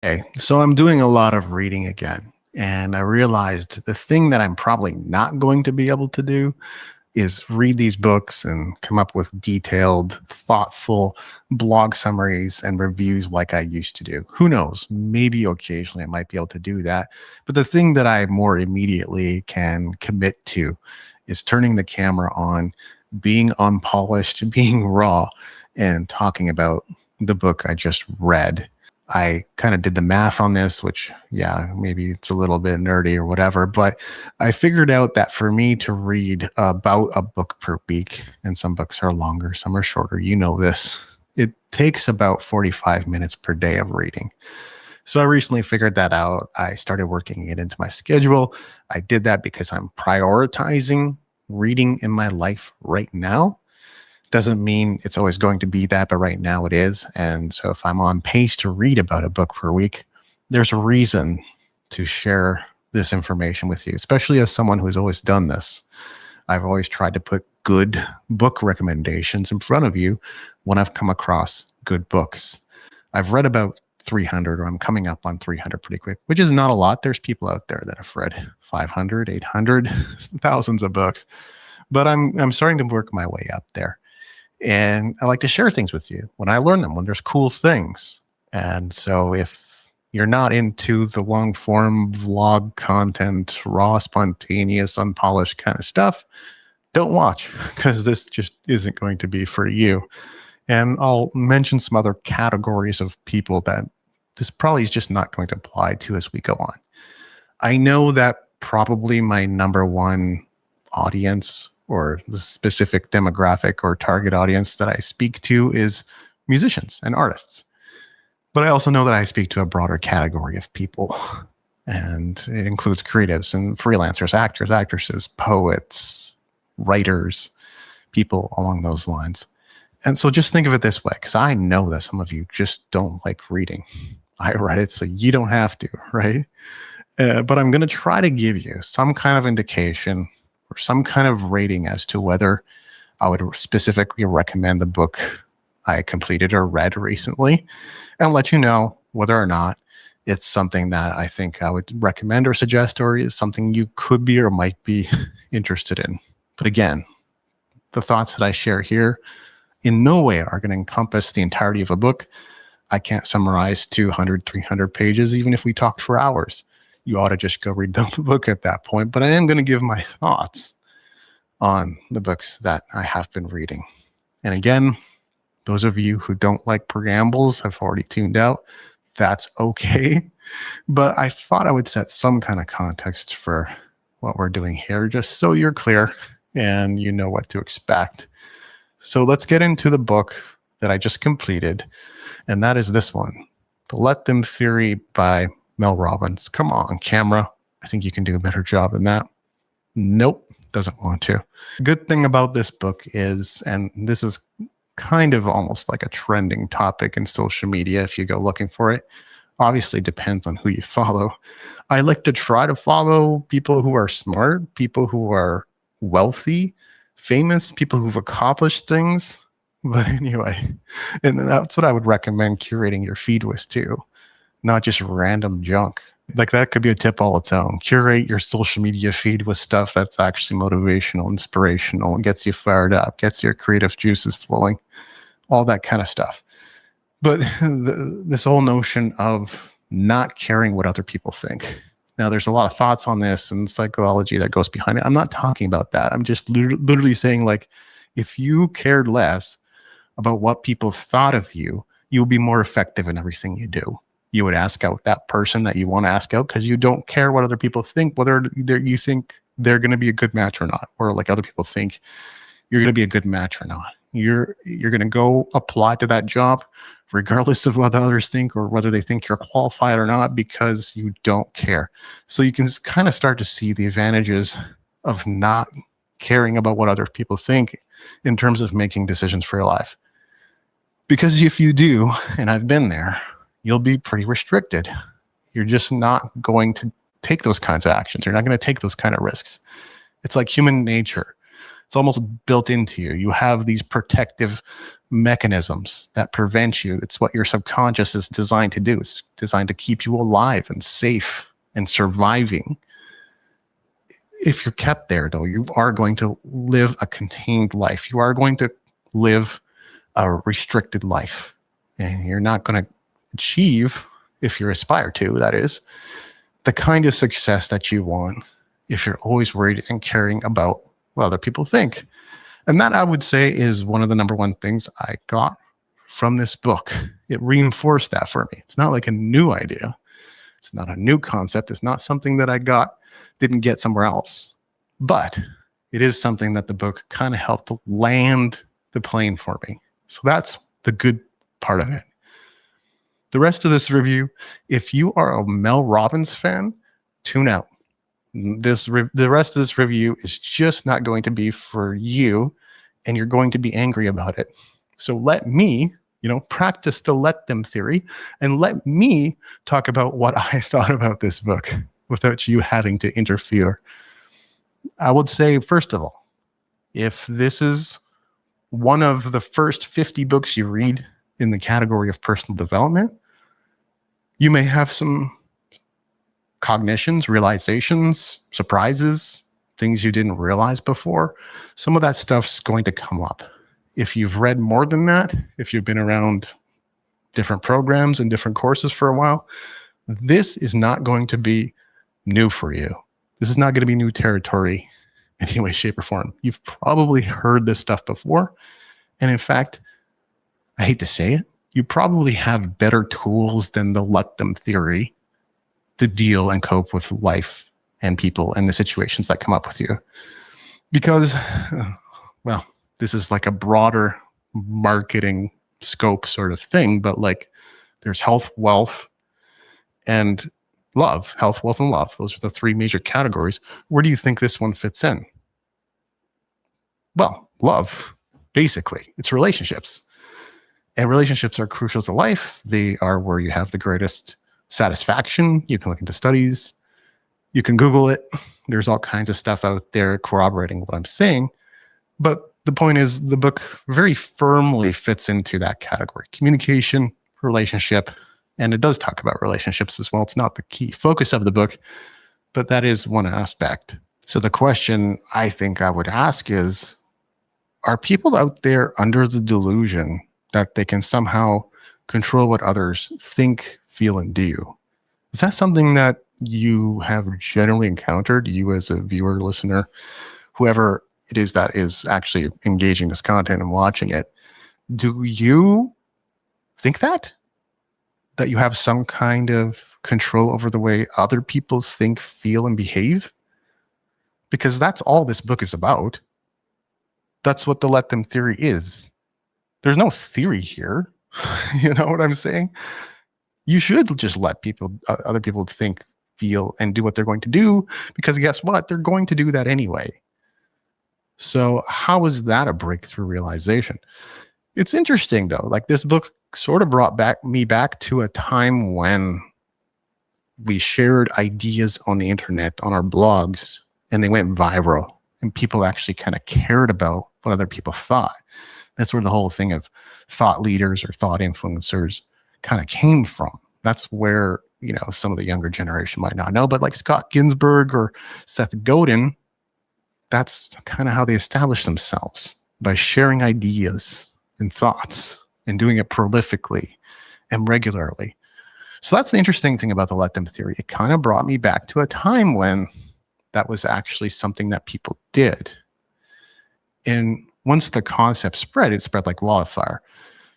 Okay, so I'm doing a lot of reading again, and I realized the thing that I'm probably not going to be able to do is read these books and come up with detailed, thoughtful blog summaries and reviews like I used to do. Who knows? Maybe occasionally I might be able to do that. But the thing that I more immediately can commit to is turning the camera on, being unpolished, being raw, and talking about the book I just read. I kind of did the math on this, which, yeah, maybe it's a little bit nerdy or whatever, but I figured out that for me to read about a book per week, and some books are longer, some are shorter, you know this, it takes about 45 minutes per day of reading. So I recently figured that out. I started working it into my schedule. I did that because I'm prioritizing reading in my life right now. Doesn't mean it's always going to be that, but right now it is. And so if I'm on pace to read about a book per week, there's a reason to share this information with you, especially as someone who's always done this. I've always tried to put good book recommendations in front of you when I've come across good books. I've read about 300, or I'm coming up on 300 pretty quick, which is not a lot. There's people out there that have read 500, 800, thousands of books, but I'm starting to work my way up there. And I like to share things with you when I learn them, when there's cool things. And so if you're not into the long form vlog content, raw, spontaneous, unpolished kind of stuff, don't watch, because this just isn't going to be for you. And I'll mention some other categories of people that this probably is just not going to apply to as we go on. I know that probably my number one audience, or the specific demographic or target audience that I speak to, is musicians and artists. But I also know that I speak to a broader category of people, and it includes creatives and freelancers, actors, actresses, poets, writers, people along those lines. And so just think of it this way, because I know that some of you just don't like reading. I read it so you don't have to, right? But I'm going to try to give you some kind of indication or some kind of rating as to whether I would specifically recommend the book I completed or read recently, and let you know whether or not it's something that I think I would recommend or suggest, or is something you could be or might be interested in. But again, the thoughts that I share here in no way are going to encompass the entirety of a book. I can't summarize 200, 300 pages, even if we talked for hours. You ought to just go read the book at that point. But I am going to give my thoughts on the books that I have been reading. And again, those of you who don't like preambles have already tuned out. That's okay. But I thought I would set some kind of context for what we're doing here, just so you're clear and you know what to expect. So let's get into the book that I just completed. And that is this one, The Let Them Theory by Mel Robbins. Come on, camera. I think you can do a better job than that. Nope, doesn't want to. Good thing about this book is, and this is kind of almost like a trending topic in social media if you go looking for it. Obviously depends on who you follow. I like to try to follow people who are smart, people who are wealthy, famous, people who've accomplished things. But anyway, and that's what I would recommend curating your feed with too. Not just random junk. Like that could be a tip all its own. Curate your social media feed with stuff that's actually motivational, inspirational, and gets you fired up, gets your creative juices flowing, all that kind of stuff. But this whole notion of not caring what other people think. Now, there's a lot of thoughts on this and psychology that goes behind it. I'm not talking about that. I'm just literally saying, like, if you cared less about what people thought of you, you'll be more effective in everything you do. You would ask out that person that you want to ask out because you don't care what other people think, whether you think they're going to be a good match or not, or like other people think you're going to be a good match or not. You're going to go apply to that job regardless of what others think or whether they think you're qualified or not, because you don't care. So you can kind of start to see the advantages of not caring about what other people think in terms of making decisions for your life. Because if you do, and I've been there, you'll be pretty restricted. You're just not going to take those kinds of actions. You're not going to take those kind of risks. It's like human nature. It's almost built into you. You have these protective mechanisms that prevent you. It's what your subconscious is designed to do. It's designed to keep you alive and safe and surviving. If you're kept there, though, you are going to live a contained life. You are going to live a restricted life. And you're not going to achieve, if you aspire to, that is, the kind of success that you want if you're always worried and caring about what other people think. And that, I would say, is one of the number one things I got from this book. It reinforced that for me. It's not like a new idea. It's not a new concept. It's not something that I didn't get somewhere else. But it is something that the book kind of helped land the plane for me. So that's the good part of it. The rest of this review, if you are a Mel Robbins fan, tune out. The rest of this review is just not going to be for you, and you're going to be angry about it. So let me, practice the let them theory, and let me talk about what I thought about this book without you having to interfere. I would say, first of all, if this is one of the first 50 books you read in the category of personal development, you may have some cognitions, realizations, surprises, things you didn't realize before. Some of that stuff's going to come up. If you've read more than that, if you've been around different programs and different courses for a while, this is not going to be new for you. This is not going to be new territory in any way, shape, or form. You've probably heard this stuff before. And in fact, I hate to say it, you probably have better tools than the let them theory to deal and cope with life and people and the situations that come up with you. Because, well, this is like a broader marketing scope sort of thing, but like there's health, wealth, and love. Health, wealth, and love. Those are the three major categories. Where do you think this one fits in? Well, love, basically. It's relationships. And relationships are crucial to life. They are where you have the greatest satisfaction. You can look into studies. You can Google it. There's all kinds of stuff out there corroborating what I'm saying. But the point is, the book very firmly fits into that category. Communication, relationship, and it does talk about relationships as well. It's not the key focus of the book, but that is one aspect. So the question I think I would ask is, are people out there under the delusion that they can somehow control what others think, feel, and do? Is that something that you have generally encountered, you as a viewer, listener, whoever it is that is actually engaging this content and watching it? Do you think that you have some kind of control over the way other people think, feel, and behave? Because that's all this book is about. That's what the let them theory is. There's no theory here. You know what I'm saying? You should just let other people think, feel, and do what they're going to do, because guess what? They're going to do that anyway. So how is that a breakthrough realization? It's interesting though. Like, this book sort of brought me back to a time when we shared ideas on the internet, on our blogs, and they went viral, and people actually kind of cared about what other people thought. That's where the whole thing of thought leaders or thought influencers kind of came from. That's where, some of the younger generation might not know, but like Scott Ginsburg or Seth Godin, that's kind of how they established themselves, by sharing ideas and thoughts and doing it prolifically and regularly. So that's the interesting thing about the let them theory. It kind of brought me back to a time when that was actually something that people did. And once the concept spread, it spread like wildfire.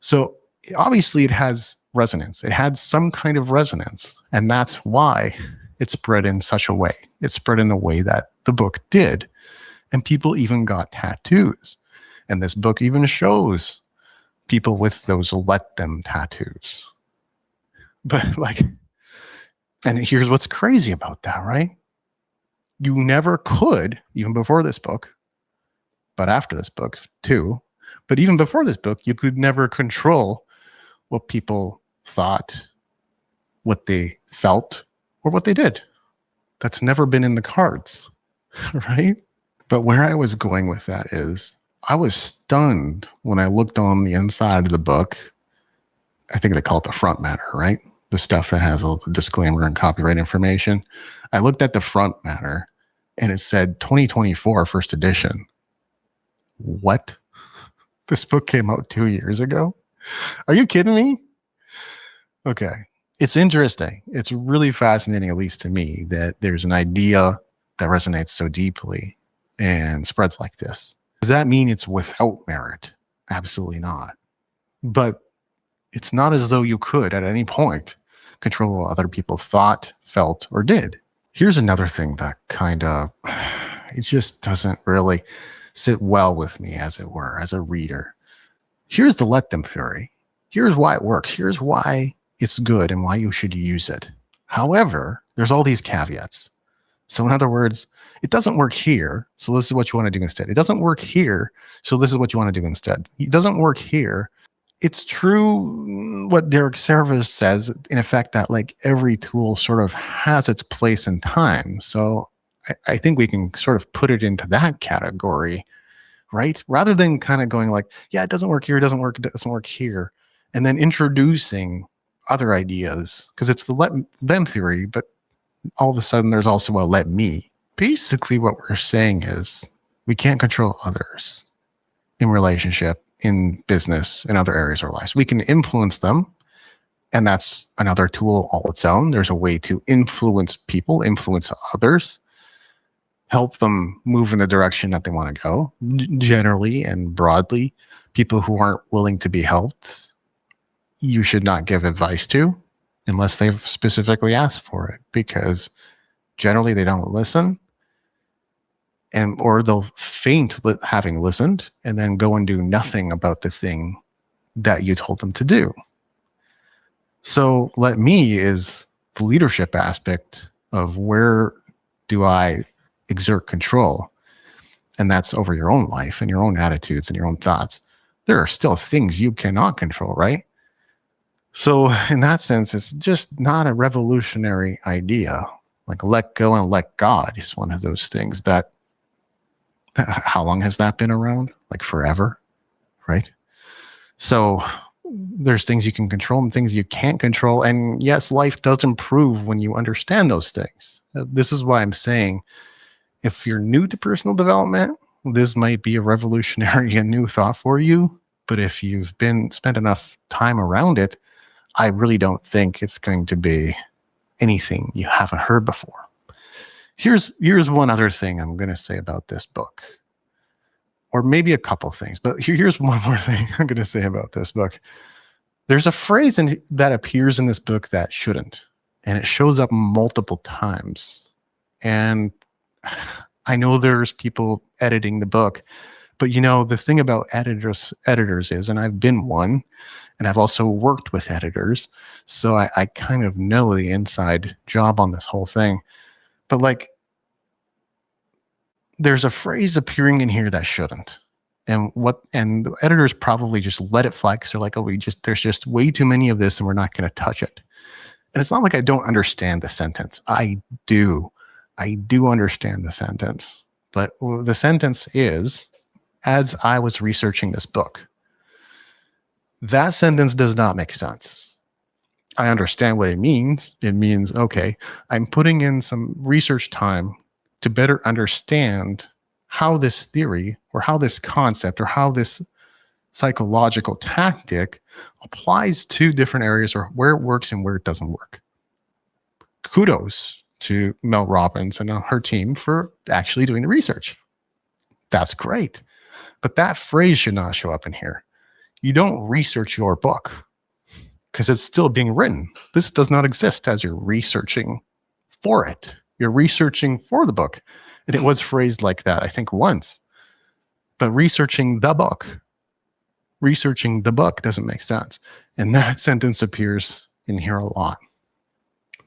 So obviously it has resonance. It had some kind of resonance. And that's why it spread in such a way. It spread in the way that the book did. And people even got tattoos. And this book even shows people with those let them tattoos. But and here's what's crazy about that, right? You never could, even before this book, but after this book too, but even before this book, you could never control what people thought, what they felt, or what they did. That's never been in the cards, right? But where I was going with that is, I was stunned when I looked on the inside of the book. I think they call it the front matter, right? The stuff that has all the disclaimer and copyright information. I looked at the front matter and it said 2024 first edition. What? This book came out 2 years ago? Are you kidding me? Okay. It's interesting. It's really fascinating, at least to me, that there's an idea that resonates so deeply and spreads like this. Does that mean it's without merit? Absolutely not. But it's not as though you could at any point control what other people thought, felt, or did. Here's another thing that it just doesn't really sit well with me, as it were, as a reader. Here's the let them theory. Here's why it works. Here's why it's good and why you should use it. However, there's all these caveats. So in other words, it doesn't work here, so this is what you want to do instead. It doesn't work here, so this is what you want to do instead. It doesn't work here. It's true what Derek Service says, in effect, that like every tool sort of has its place and time. So I think we can sort of put it into that category, right? Rather than kind of going like, yeah, it doesn't work here, it doesn't work here, and then introducing other ideas, because it's the let them theory, but all of a sudden there's also a let me. Basically what we're saying is we can't control others in relationship, in business, in other areas of our lives. We can influence them, and that's another tool all its own. There's a way to influence people, influence others, help them move in the direction that they want to go. Generally and broadly, people who aren't willing to be helped, you should not give advice to unless they've specifically asked for it, because generally they don't listen, or they'll feign having listened and then go and do nothing about the thing that you told them to do. So let me is the leadership aspect of where do I exert control, and that's over your own life and your own attitudes and your own thoughts. There are still things you cannot control, right? So in that sense, it's just not a revolutionary idea. Like let go and let God is one of those things that, how long has that been around? Like forever, right? So there's things you can control and things you can't control. And yes, life does improve when you understand those things. This is why I'm saying, if you're new to personal development, this might be a revolutionary and new thought for you. But if you've spent enough time around it, I really don't think it's going to be anything you haven't heard before. Here's one other thing I'm going to say about this book, or maybe a couple things, but here's one more thing I'm going to say about this book. There's a phrase that appears in this book that shouldn't, and it shows up multiple times. And I know there's people editing the book, but the thing about editors is, and I've been one, and I've also worked with editors, so I kind of know the inside job on this whole thing. But like, there's a phrase appearing in here that shouldn't. And the editors probably just let it fly because they're like, oh, there's just way too many of this and we're not going to touch it. And it's not like I don't understand the sentence. I do understand the sentence. But the sentence is, as I was researching this book, that sentence does not make sense. I understand what it means. It means, okay, I'm putting in some research time to better understand how this theory or how this concept or how this psychological tactic applies to different areas, or where it works and where it doesn't work. Kudos to Mel Robbins and her team for actually doing the research. That's great. But that phrase should not show up in here. You don't research your book because it's still being written. This does not exist as you're researching for it. You're researching for the book. And it was phrased like that, I think, once. But researching the book doesn't make sense. And that sentence appears in here a lot.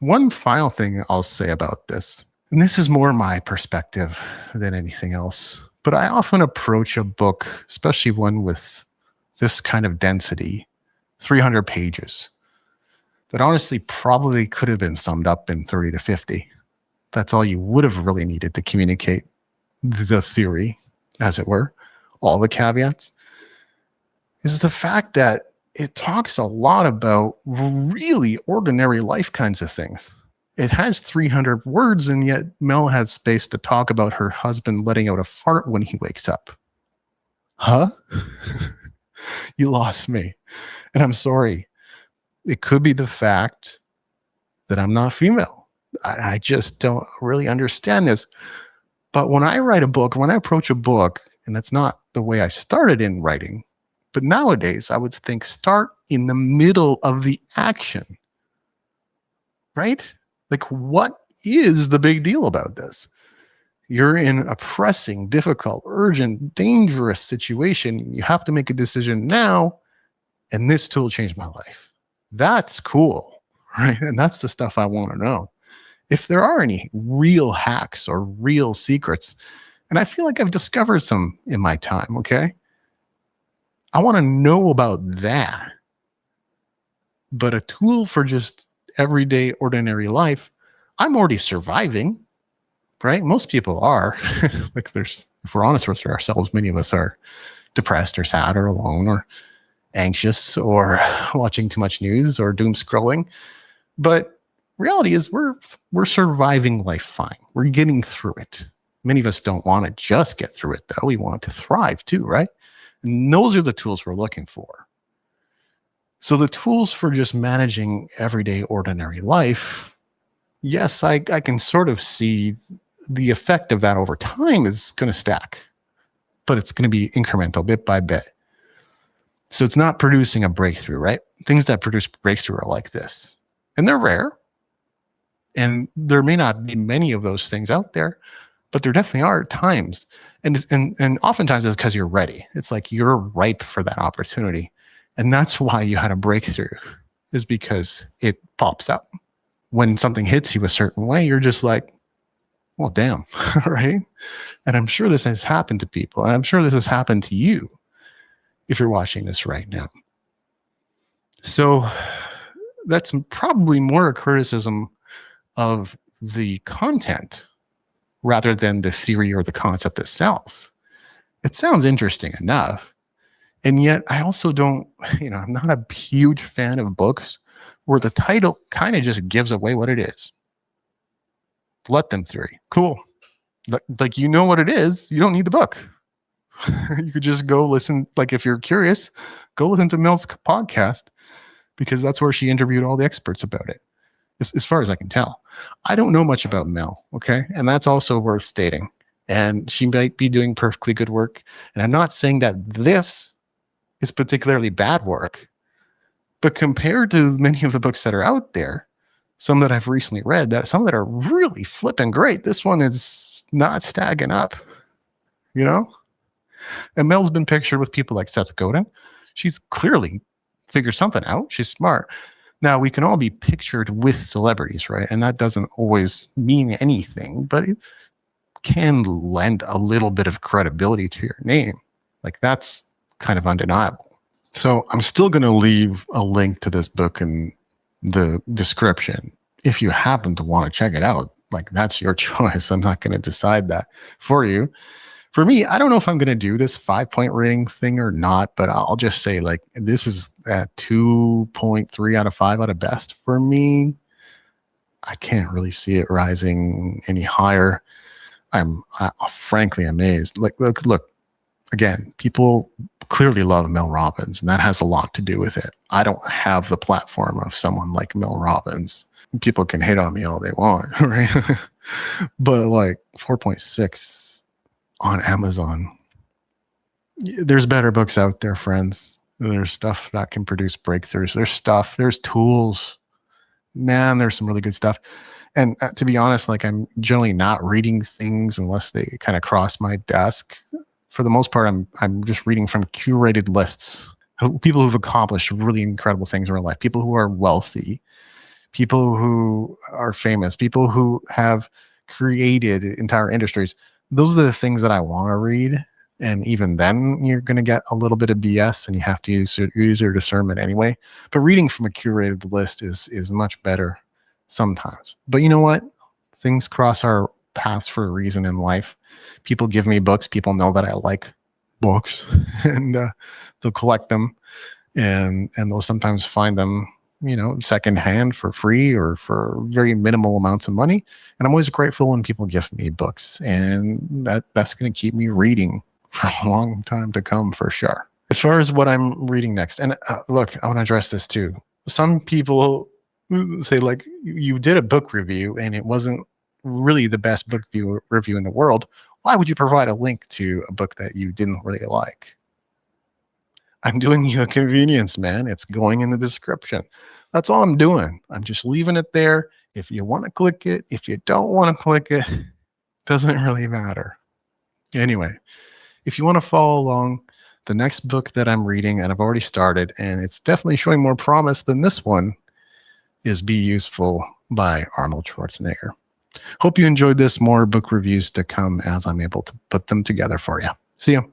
One final thing I'll say about this, and this is more my perspective than anything else, but I often approach a book, especially one with this kind of density, 300 pages, that honestly probably could have been summed up in 30 to 50. That's all you would have really needed to communicate the theory, as it were, all the caveats, is the fact that it talks a lot about really ordinary life kinds of things. It has 300 words, and yet Mel has space to talk about her husband letting out a fart when he wakes up. Huh? You lost me. And I'm sorry. It could be the fact that I'm not female. I just don't really understand this. But when I write a book, when I approach a book, and that's not the way I started in writing, but nowadays I would think start in the middle of the action, right? Like, what is the big deal about this? You're in a pressing, difficult, urgent, dangerous situation. You have to make a decision now, and this tool changed my life. That's cool, right? And that's the stuff I want to know. If there are any real hacks or real secrets, and I feel like I've discovered some in my time, okay? I want to know about that. But a tool for just everyday, ordinary life, I'm already surviving, right? Most people are. Like, if we're honest with ourselves, many of us are depressed or sad or alone or anxious or watching too much news or doom scrolling. But reality is we're surviving life fine. We're getting through it. Many of us don't want to just get through it, though. We want to thrive too, right? And those are the tools we're looking for. So the tools for just managing everyday, ordinary life, yes, I can sort of see the effect of that over time is going to stack, but it's going to be incremental, bit by bit. So it's not producing a breakthrough, right? Things that produce breakthrough are like this. And they're rare. And there may not be many of those things out there, but there definitely are times. And oftentimes it's because you're ready. It's like you're ripe for that opportunity. And that's why you had a breakthrough, is because it pops up. When something hits you a certain way, you're just like, well, damn, right? And I'm sure this has happened to people. And I'm sure this has happened to you if you're watching this right now. So that's probably more a criticism of the content rather than the theory or the concept itself. It sounds interesting enough. And yet I also don't, I'm not a huge fan of books where the title kind of just gives away what it is. Let them theory. Cool. Like, what it is. You don't need the book. You could just go listen. Like, if you're curious, go listen to Mel's podcast, because that's where she interviewed all the experts about it. As far as I can tell, I don't know much about Mel. Okay. And that's also worth stating. And she might be doing perfectly good work. And I'm not saying that this is particularly bad work, but compared to many of the books that are out there, some that I've recently read, some that are really flipping great, this one is not stacking up, And Mel's been pictured with people like Seth Godin. She's clearly figured something out. She's smart. Now, we can all be pictured with celebrities, right? And that doesn't always mean anything, but it can lend a little bit of credibility to your name. Like, that's kind of undeniable. So I'm still going to leave a link to this book in the description if you happen to want to check it out. Like, that's your choice. I'm not going to decide that for you. For me, I don't know if I'm going to do this 5-point rating thing or not, but I'll just say, like, this is at 2.3 out of 5 out of best for me. I can't really see it rising any higher. I'm frankly amazed. Like, look, again, people clearly love Mel Robbins, and that has a lot to do with it. I don't have the platform of someone like Mel Robbins. People can hate on me all they want, right? But like 4.6 on Amazon. There's better books out there, friends. There's stuff that can produce breakthroughs. There's tools. Man, there's some really good stuff. And to be honest, like, I'm generally not reading things unless they kind of cross my desk. For the most part, I'm just reading from curated lists. People who've accomplished really incredible things in real life. People who are wealthy. People who are famous. People who have created entire industries. Those are the things that I want to read. And even then, you're going to get a little bit of BS, and you have to use your discernment anyway. But reading from a curated list is much better sometimes. But you know what? Things cross our paths for a reason in life. People give me books. People know that I like books, and they'll collect them, and they'll sometimes find them, secondhand for free or for very minimal amounts of money. And I'm always grateful when people gift me books, and that's going to keep me reading for a long time to come, for sure. As far as what I'm reading next, and look, I want to address this too. Some people say, like, you did a book review and it wasn't really the best book review in the world. Why would you provide a link to a book that you didn't really like? I'm doing you a convenience, man. It's going in the description. That's all I'm doing. I'm just leaving it there. If you want to click it, if you don't want to click it, doesn't really matter. Anyway, if you want to follow along, the next book that I'm reading, and I've already started, and it's definitely showing more promise than this one, is Be Useful by Arnold Schwarzenegger. Hope you enjoyed this. More book reviews to come as I'm able to put them together for you. See you.